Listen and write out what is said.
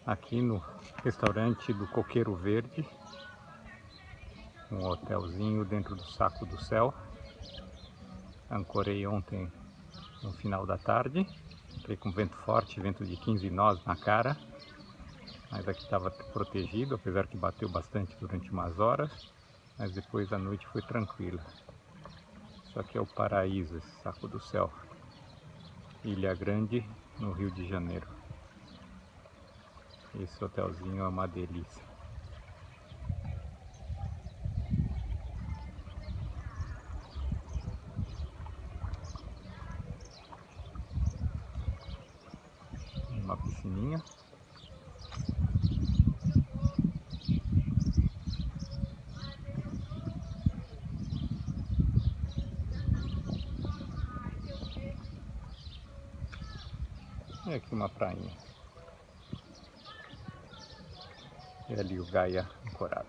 aqui no restaurante do Coqueiro Verde, um hotelzinho dentro do Saco do Céu. Ancorei ontem no final da tarde, entrei com vento forte, vento de 15 nós na cara, mas aqui estava protegido, apesar que bateu bastante durante umas horas, mas depois a noite foi tranquila. Isso aqui é o paraíso, esse Saco do Céu, Ilha Grande, no Rio de Janeiro. Esse hotelzinho é uma delícia. Uma piscininha. E aqui uma prainha. E ali o Gaia ancorado.